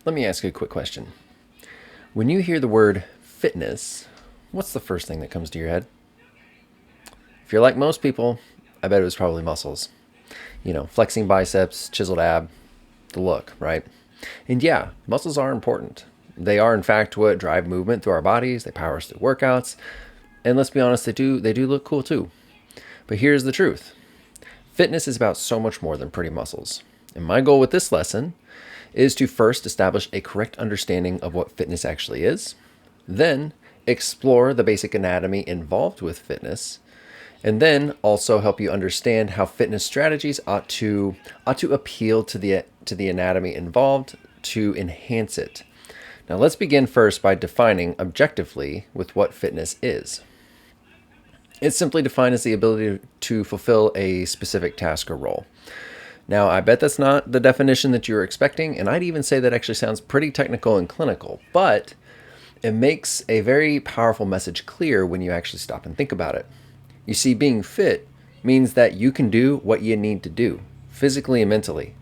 Let me ask you a quick question. When you hear the word fitness, what's the first thing that comes to your head? If you're like most people, I bet it was probably muscles. Flexing biceps, chiseled ab, the look, right? And yeah, muscles are important. They are, in fact, what drive movement through our bodies. They power us through workouts. And let's be honest, they do look cool too. But here's the truth. Fitness is about so much more than pretty muscles. And my goal with this lesson is to first establish a correct understanding of what fitness actually is, then explore the basic anatomy involved with fitness, and then also help you understand how fitness strategies ought to appeal to the anatomy involved to enhance it. Now let's begin first by defining objectively with what fitness is. It's simply defined as the ability to fulfill a specific task or role. Now, I bet that's not the definition that you were expecting, and I'd even say that actually sounds pretty technical and clinical, but it makes a very powerful message clear when you actually stop and think about it. You see, being fit means that you can do what you need to do, physically and mentally.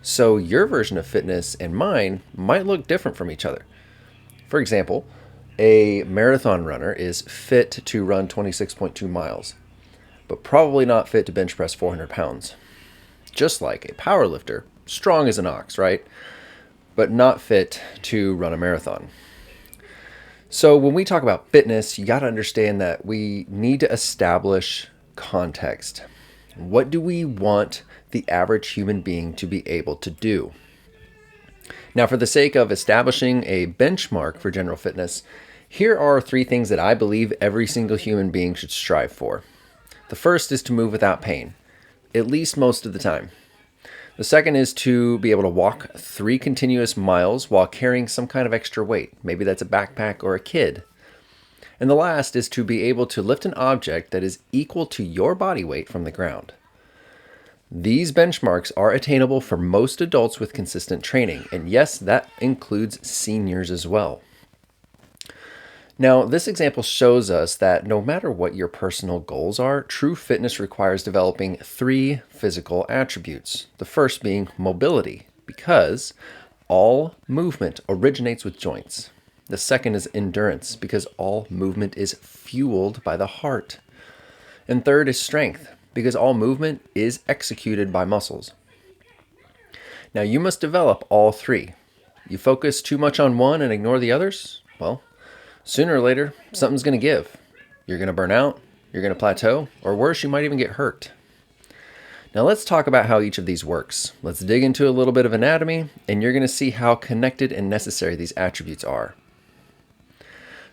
So your version of fitness and mine might look different from each other. For example, a marathon runner is fit to run 26.2 miles, but probably not fit to bench press 400 pounds. Just like a power lifter, strong as an ox, right? But not fit to run a marathon. So when we talk about fitness, you got to understand that we need to establish context. What do we want the average human being to be able to do? Now, for the sake of establishing a benchmark for general fitness, here are 3 things that I believe every single human being should strive for. The first is to move without pain, at least most of the time. The second is to be able to walk 3 continuous miles while carrying some kind of extra weight. Maybe that's a backpack or a kid. And the last is to be able to lift an object that is equal to your body weight from the ground. These benchmarks are attainable for most adults with consistent training. And yes, that includes seniors as well. Now, this example shows us that no matter what your personal goals are, true fitness requires developing 3 physical attributes. The first being mobility, because all movement originates with joints. The second is endurance, because all movement is fueled by the heart. And third is strength, because all movement is executed by muscles. Now, you must develop all 3. You focus too much on one and ignore the others? Well, sooner or later, something's going to give. You're going to burn out, you're going to plateau, or worse, you might even get hurt. Now let's talk about how each of these works. Let's dig into a little bit of anatomy, and you're going to see how connected and necessary these attributes are.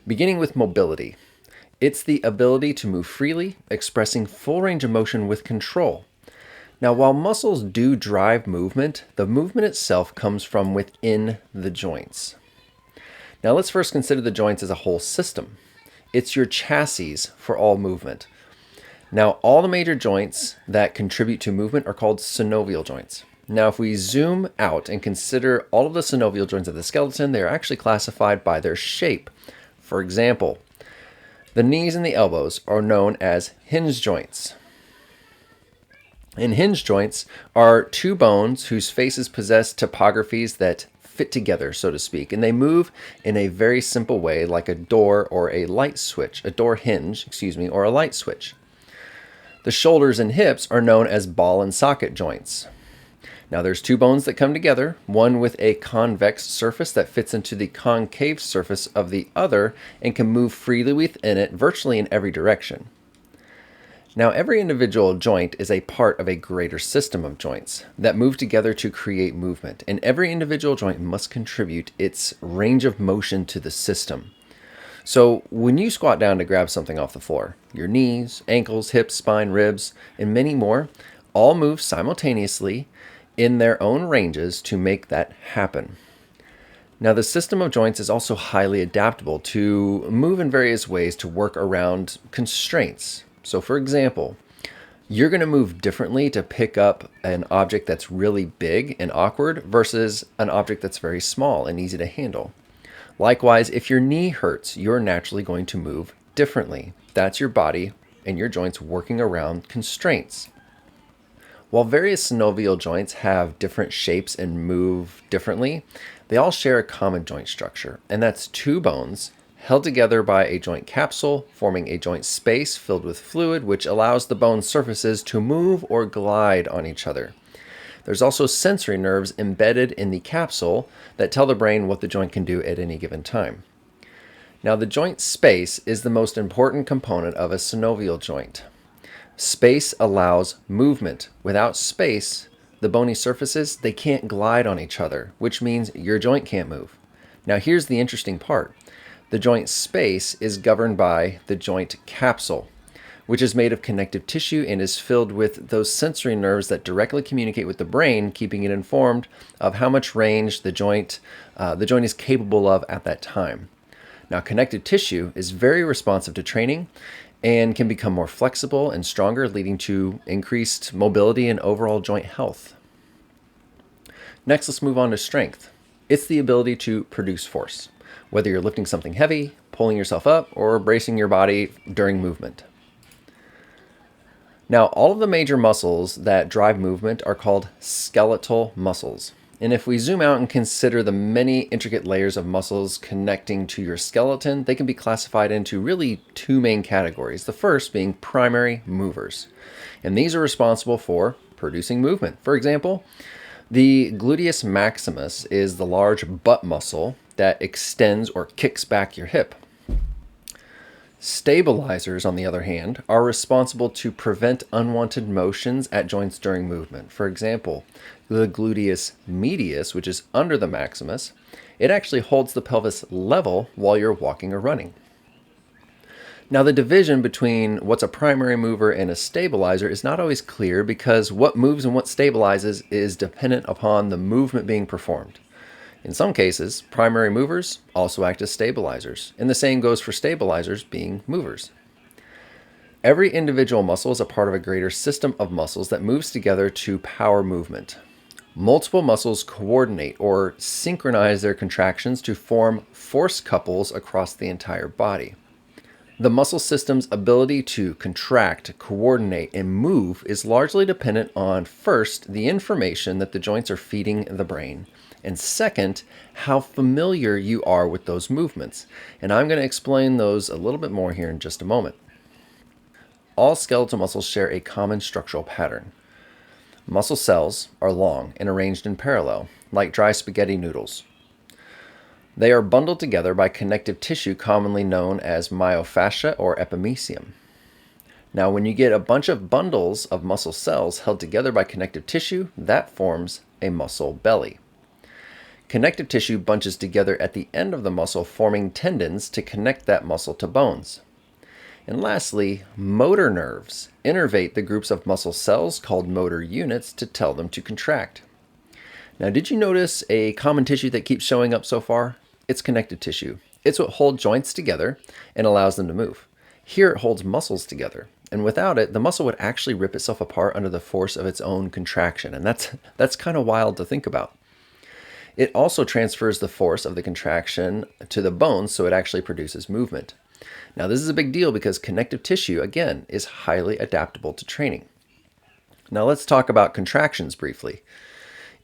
Beginning with mobility. It's the ability to move freely, expressing full range of motion with control. Now, while muscles do drive movement, the movement itself comes from within the joints. Now let's first consider the joints as a whole system. It's your chassis for all movement. Now all the major joints that contribute to movement are called synovial joints. Now if we zoom out and consider all of the synovial joints of the skeleton, they are actually classified by their shape. For example, the knees and the elbows are known as hinge joints. And hinge joints are 2 bones whose faces possess topographies that fit together, so to speak, and they move in a very simple way like a door or a light switch, a door hinge, or a light switch. The shoulders and hips are known as ball and socket joints. Now there's 2 bones that come together, one with a convex surface that fits into the concave surface of the other and can move freely within it virtually in every direction. Now, every individual joint is a part of a greater system of joints that move together to create movement, and every individual joint must contribute its range of motion to the system. So, when you squat down to grab something off the floor, your knees, ankles, hips, spine, ribs, and many more all move simultaneously in their own ranges to make that happen. Now, the system of joints is also highly adaptable to move in various ways to work around constraints. So for example, you're going to move differently to pick up an object that's really big and awkward versus an object that's very small and easy to handle. Likewise, if your knee hurts, you're naturally going to move differently. That's your body and your joints working around constraints. While various synovial joints have different shapes and move differently, They all share a common joint structure, and that's two bones held together by a joint capsule, forming a joint space filled with fluid, which allows the bone surfaces to move or glide on each other. There's also sensory nerves embedded in the capsule that tell the brain what the joint can do at any given time. Now, the joint space is the most important component of a synovial joint. Space allows movement. Without space, the bony surfaces, they can't glide on each other, which means your joint can't move. Now, here's the interesting part. The joint space is governed by the joint capsule, which is made of connective tissue and is filled with those sensory nerves that directly communicate with the brain, keeping it informed of how much range the joint is capable of at that time. Now, connective tissue is very responsive to training and can become more flexible and stronger, leading to increased mobility and overall joint health. Next, let's move on to strength. It's the ability to produce force, whether you're lifting something heavy, pulling yourself up, or bracing your body during movement. Now, all of the major muscles that drive movement are called skeletal muscles. And if we zoom out and consider the many intricate layers of muscles connecting to your skeleton, they can be classified into really two main categories. The first being primary movers. And these are responsible for producing movement. For example, the gluteus maximus is the large butt muscle that extends or kicks back your hip. Stabilizers, on the other hand, are responsible to prevent unwanted motions at joints during movement. For example, the gluteus medius, which is under the maximus, it actually holds the pelvis level while you're walking or running. Now, the division between what's a primary mover and a stabilizer is not always clear because what moves and what stabilizes is dependent upon the movement being performed. In some cases, primary movers also act as stabilizers, and the same goes for stabilizers being movers. Every individual muscle is a part of a greater system of muscles that moves together to power movement. Multiple muscles coordinate or synchronize their contractions to form force couples across the entire body. The muscle system's ability to contract, coordinate, and move is largely dependent on, first, the information that the joints are feeding the brain, and second, how familiar you are with those movements. And I'm going to explain those a little bit more here in just a moment. All skeletal muscles share a common structural pattern. Muscle cells are long and arranged in parallel, like dry spaghetti noodles. They are bundled together by connective tissue commonly known as myofascia or epimysium. Now, when you get a bunch of bundles of muscle cells held together by connective tissue, that forms a muscle belly. Connective tissue bunches together at the end of the muscle, forming tendons to connect that muscle to bones. And lastly, motor nerves innervate the groups of muscle cells called motor units to tell them to contract. Now, did you notice a common tissue that keeps showing up so far? It's connective tissue. It's what holds joints together and allows them to move. Here it holds muscles together, and without it, the muscle would actually rip itself apart under the force of its own contraction, and that's kind of wild to think about. It also transfers the force of the contraction to the bones, so it actually produces movement. Now, this is a big deal because connective tissue, again, is highly adaptable to training. Now, let's talk about contractions briefly.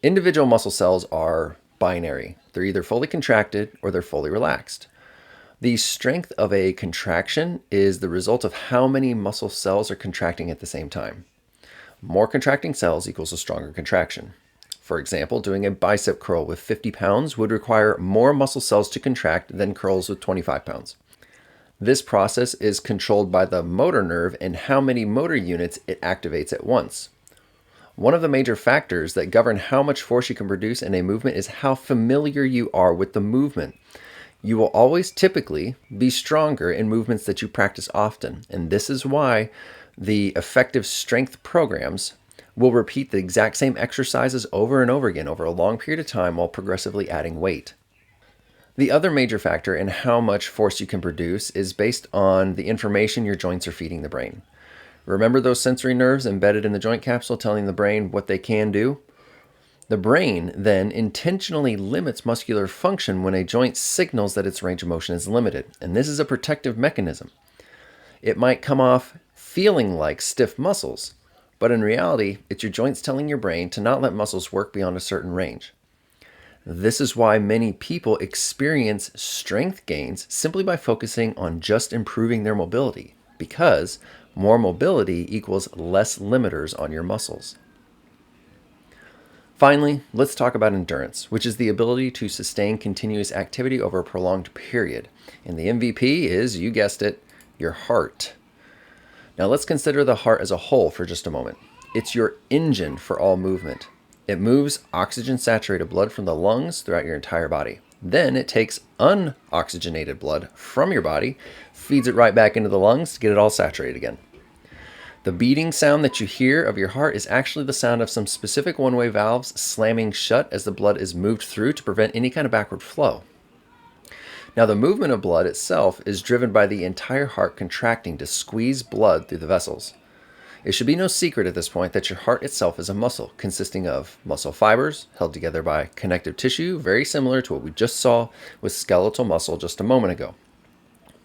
Individual muscle cells are binary. They're either fully contracted or they're fully relaxed. The strength of a contraction is the result of how many muscle cells are contracting at the same time. More contracting cells equals a stronger contraction. For example, doing a bicep curl with 50 pounds would require more muscle cells to contract than curls with 25 pounds. This process is controlled by the motor nerve and how many motor units it activates at once. One of the major factors that govern how much force you can produce in a movement is how familiar you are with the movement. You will always typically be stronger in movements that you practice often, and this is why the effective strength programs will repeat the exact same exercises over and over again over a long period of time while progressively adding weight. The other major factor in how much force you can produce is based on the information your joints are feeding the brain. Remember those sensory nerves embedded in the joint capsule telling the brain what they can do? The brain then intentionally limits muscular function when a joint signals that its range of motion is limited, and this is a protective mechanism. It might come off feeling like stiff muscles, but in reality, it's your joints telling your brain to not let muscles work beyond a certain range. This is why many people experience strength gains simply by focusing on just improving their mobility, because more mobility equals less limiters on your muscles. Finally, let's talk about endurance, which is the ability to sustain continuous activity over a prolonged period. And the MVP is, you guessed it, your heart. Now let's consider the heart as a whole for just a moment. It's your engine for all movement. It moves oxygen-saturated blood from the lungs throughout your entire body. Then it takes unoxygenated blood from your body, feeds it right back into the lungs to get it all saturated again. The beating sound that you hear of your heart is actually the sound of some specific one-way valves slamming shut as the blood is moved through to prevent any kind of backward flow. Now, the movement of blood itself is driven by the entire heart contracting to squeeze blood through the vessels. It should be no secret at this point that your heart itself is a muscle consisting of muscle fibers held together by connective tissue, very similar to what we just saw with skeletal muscle just a moment ago.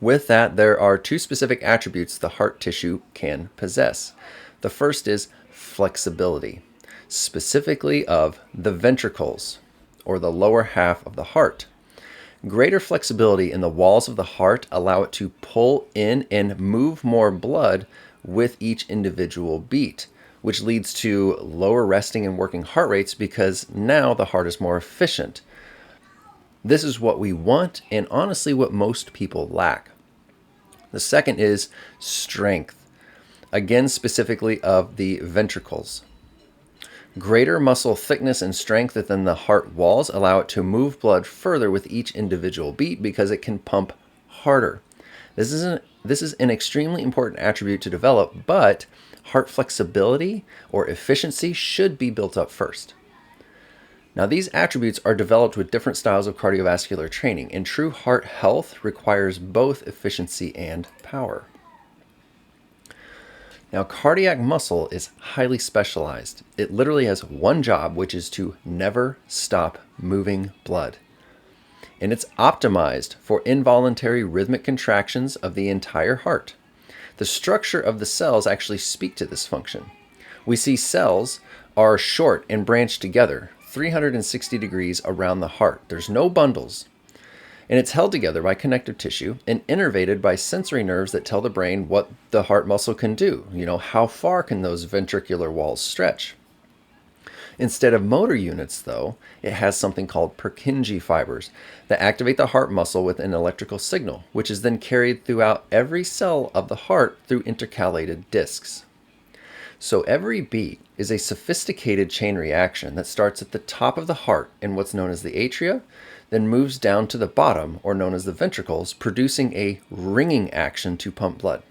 With that, there are two specific attributes the heart tissue can possess. The first is flexibility, specifically of the ventricles, or the lower half of the heart. Greater flexibility in the walls of the heart allow it to pull in and move more blood with each individual beat, which leads to lower resting and working heart rates because now the heart is more efficient. This is what we want, and honestly what most people lack. The second is strength, again specifically of the ventricles. Greater muscle thickness and strength within the heart walls allow it to move blood further with each individual beat because it can pump harder. This is an extremely important attribute to develop, but heart flexibility or efficiency should be built up first. Now, these attributes are developed with different styles of cardiovascular training, and true heart health requires both efficiency and power. Now, cardiac muscle is highly specialized. It literally has one job, which is to never stop moving blood. And it's optimized for involuntary rhythmic contractions of the entire heart. The structure of the cells actually speak to this function. We see cells are short and branched together, 360 degrees around the heart. There's no bundles. And it's held together by connective tissue and innervated by sensory nerves that tell the brain what the heart muscle can do. How far can those ventricular walls stretch? Instead of motor units, though, it has something called Purkinje fibers that activate the heart muscle with an electrical signal, which is then carried throughout every cell of the heart through intercalated discs. So every beat is a sophisticated chain reaction that starts at the top of the heart in what's known as the atria, then moves down to the bottom, or known as the ventricles, producing a ringing action to pump blood.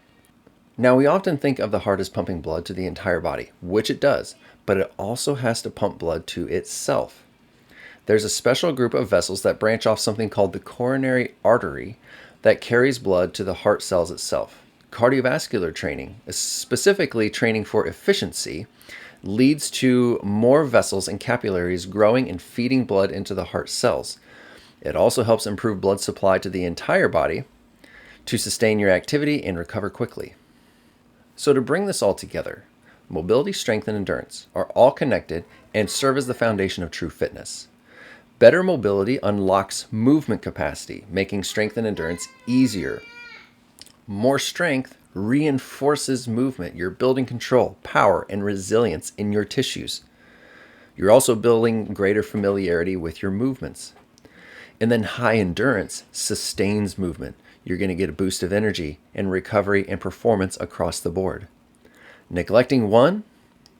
Now, we often think of the heart as pumping blood to the entire body, which it does, but it also has to pump blood to itself. There's a special group of vessels that branch off something called the coronary artery that carries blood to the heart cells itself. Cardiovascular training, specifically training for efficiency, leads to more vessels and capillaries growing and feeding blood into the heart cells. It also helps improve blood supply to the entire body to sustain your activity and recover quickly. So to bring this all together, mobility, strength, and endurance are all connected and serve as the foundation of true fitness. Better mobility unlocks movement capacity, making strength and endurance easier. More strength reinforces movement. You're building control, power, and resilience in your tissues. You're also building greater familiarity with your movements. And then high endurance sustains movement. You're going to get a boost of energy and recovery and performance across the board. Neglecting one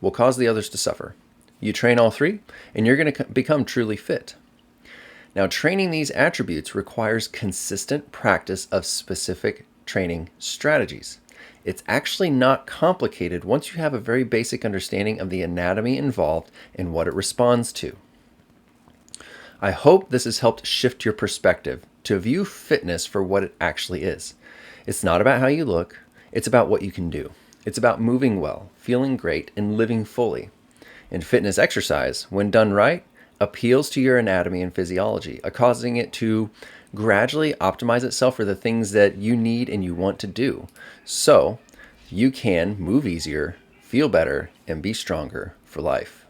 will cause the others to suffer. You train all three, and you're going to become truly fit. Now, training these attributes requires consistent practice of specific training strategies. It's actually not complicated once you have a very basic understanding of the anatomy involved and what it responds to. I hope this has helped shift your perspective to view fitness for what it actually is. It's not about how you look, it's about what you can do. It's about moving well, feeling great, and living fully. And fitness exercise, when done right, appeals to your anatomy and physiology, causing it to gradually optimize itself for the things that you need and you want to do, so you can move easier, feel better, and be stronger for life.